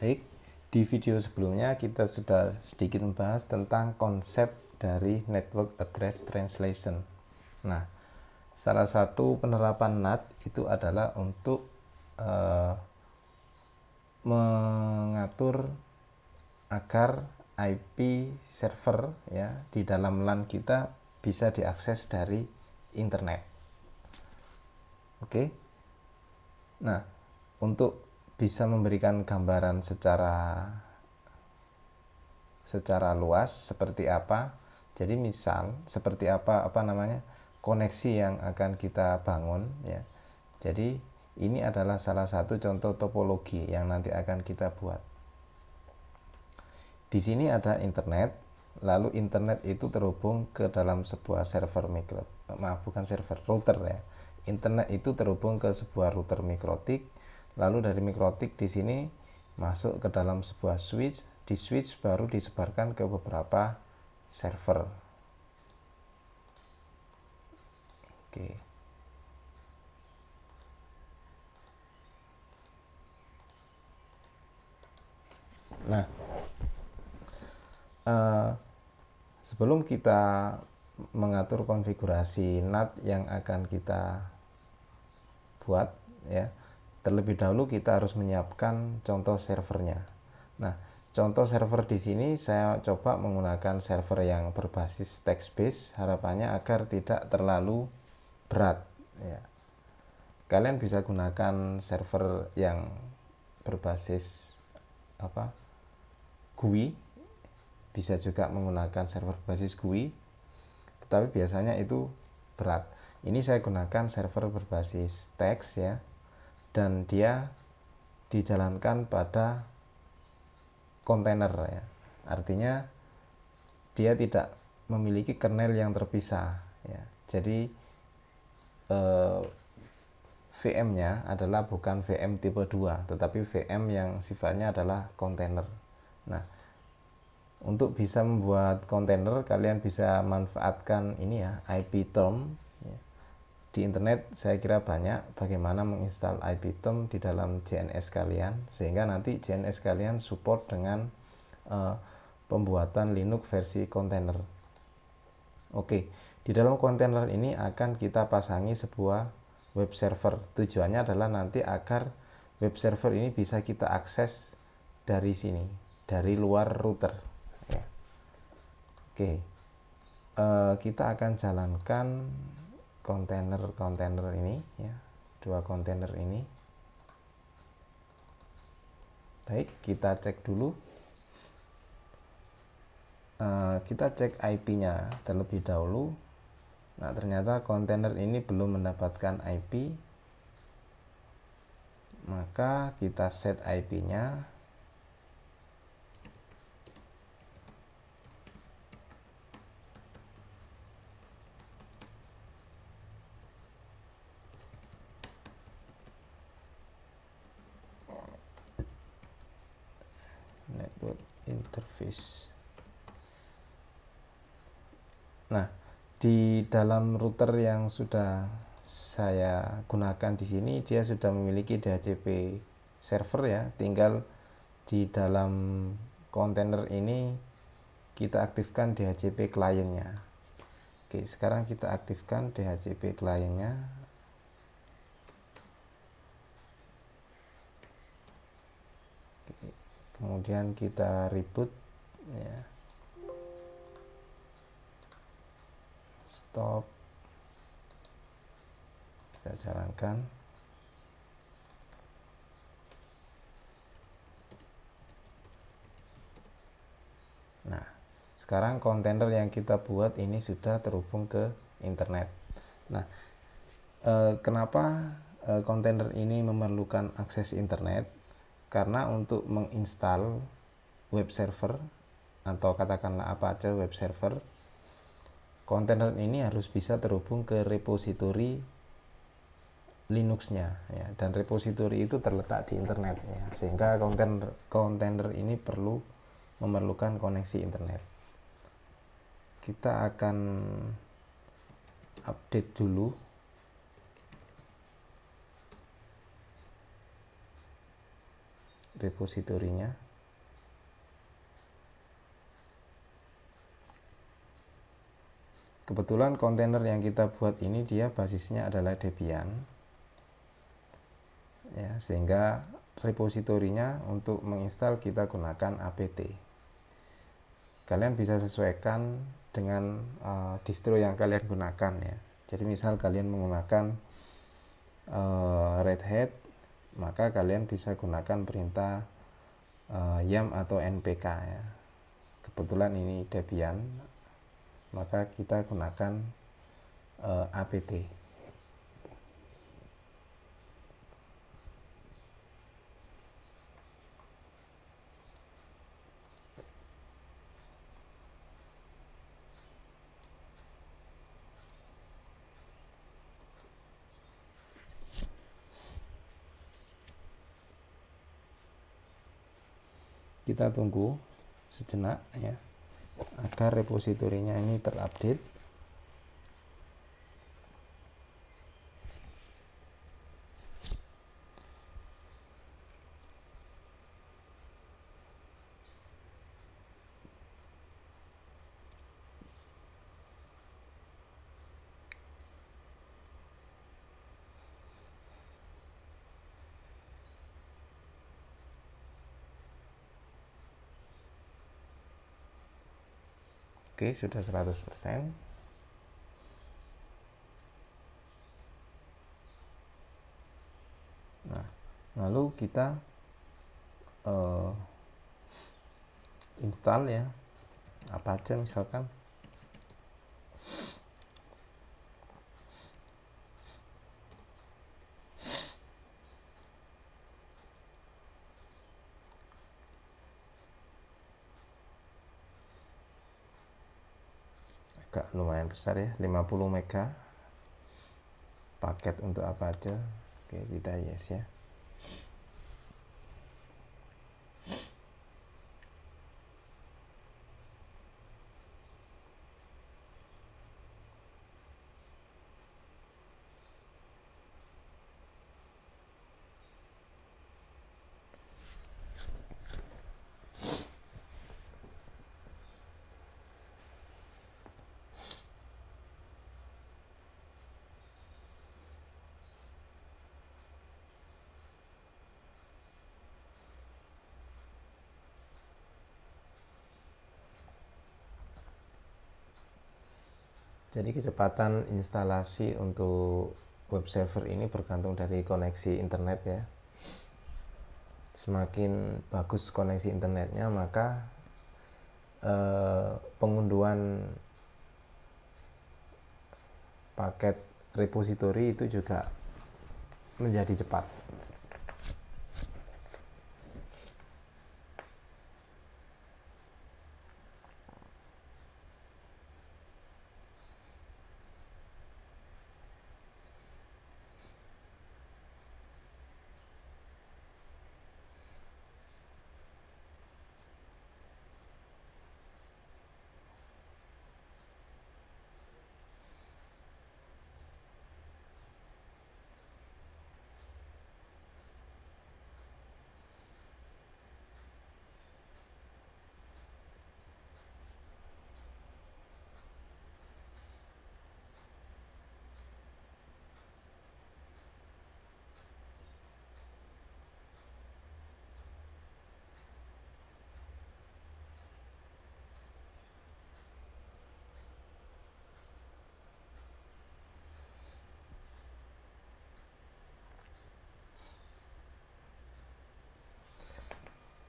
Baik, di video sebelumnya kita sudah sedikit membahas tentang konsep dari Network Address Translation. Nah, salah satu penerapan NAT itu adalah untuk mengatur agar IP server ya di dalam LAN kita bisa diakses dari internet. Oke. Nah, untuk bisa memberikan gambaran secara luas seperti apa. Jadi misal seperti apa koneksi yang akan kita bangun ya. Jadi ini adalah salah satu contoh topologi yang nanti akan kita buat. Di sini ada internet, lalu internet itu terhubung ke dalam sebuah server router ya. Internet itu terhubung ke sebuah router mikrotik, lalu dari mikrotik di sini masuk ke dalam sebuah switch, di switch baru disebarkan ke beberapa server. Oke. Nah, sebelum kita mengatur konfigurasi NAT yang akan kita buat ya, terlebih dahulu kita harus menyiapkan contoh servernya. Nah, contoh server di sini saya coba menggunakan server yang berbasis text based, harapannya agar tidak terlalu berat ya. Kalian bisa gunakan server yang berbasis GUI, bisa juga menggunakan server berbasis GUI, tetapi biasanya itu berat. Ini saya gunakan server berbasis teks ya, dan dia dijalankan pada kontainer ya. Artinya dia tidak memiliki kernel yang terpisah ya. Jadi VM-nya adalah bukan VM tipe 2, tetapi VM yang sifatnya adalah kontainer. Nah, untuk bisa membuat kontainer kalian bisa manfaatkan ini ya, ipterm ya. Di internet saya kira banyak bagaimana menginstal ipterm di dalam JNS kalian, sehingga nanti JNS kalian support dengan pembuatan Linux versi kontainer. Oke, di dalam kontainer ini akan kita pasangi sebuah web server. Tujuannya adalah nanti agar web server ini bisa kita akses dari sini, dari luar router ya. Oke, kita akan jalankan kontainer ini ya, dua kontainer ini. Baik, kita cek dulu. Kita cek IP-nya terlebih dahulu. Nah, ternyata kontainer ini belum mendapatkan IP, maka kita set IP-nya. Network interface. Nah, di dalam router yang sudah saya gunakan di sini dia sudah memiliki DHCP server ya, tinggal di dalam kontainer ini kita aktifkan DHCP kliennya. Oke, sekarang kita aktifkan DHCP kliennya. Kemudian kita reboot ya. Stop, kita jalankan. Nah, sekarang kontainer yang kita buat ini sudah terhubung ke internet. Nah, kenapa kontainer ini memerlukan akses internet? Karena untuk menginstal web server atau katakanlah apa aja web server, kontainer ini harus bisa terhubung ke repositori Linux-nya ya, dan repositori itu terletak di internet ya, sehingga kontainer ini memerlukan koneksi internet. Kita akan update dulu. repositorinya. Kebetulan kontainer yang kita buat ini dia basisnya adalah Debian, ya, sehingga repositorinya untuk menginstal kita gunakan apt. Kalian bisa sesuaikan dengan distro yang kalian gunakan, ya. Jadi misal kalian menggunakan Red Hat, maka kalian bisa gunakan perintah yum atau npk, ya. Kebetulan ini Debian, maka kita gunakan apt. Kita tunggu sejenak, ya, agar repositorinya ini terupdate. Oke, sudah 100%. Nah, lalu kita install, ya, apa aja misalkan. Agak lumayan besar, ya, 50 mega paket untuk apa aja. Oke, kita yes, ya. Jadi kecepatan instalasi untuk web server ini bergantung dari koneksi internet, ya. Semakin bagus koneksi internetnya, maka pengunduhan paket repositori itu juga menjadi cepat.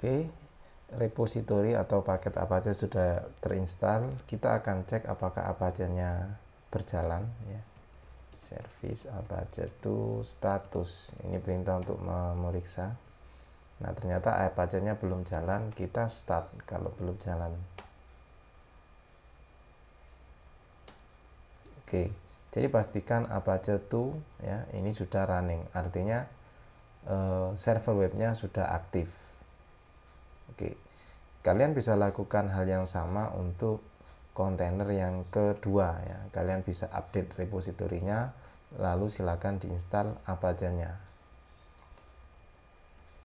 Oke, repositori atau paket apa aja sudah terinstall. Kita akan cek apakah apa ajanya berjalan, ya. Service apa aja tuh status. Ini perintah untuk memeriksa. Nah, ternyata apa ajanya belum jalan, kita start kalau belum jalan. Oke, jadi pastikan apa aja tuh, ya, ini sudah running. Artinya server webnya sudah aktif. Oke, kalian bisa lakukan hal yang sama untuk kontainer yang kedua, ya. Kalian bisa update repositorinya, lalu silakan diinstal apa ajanya.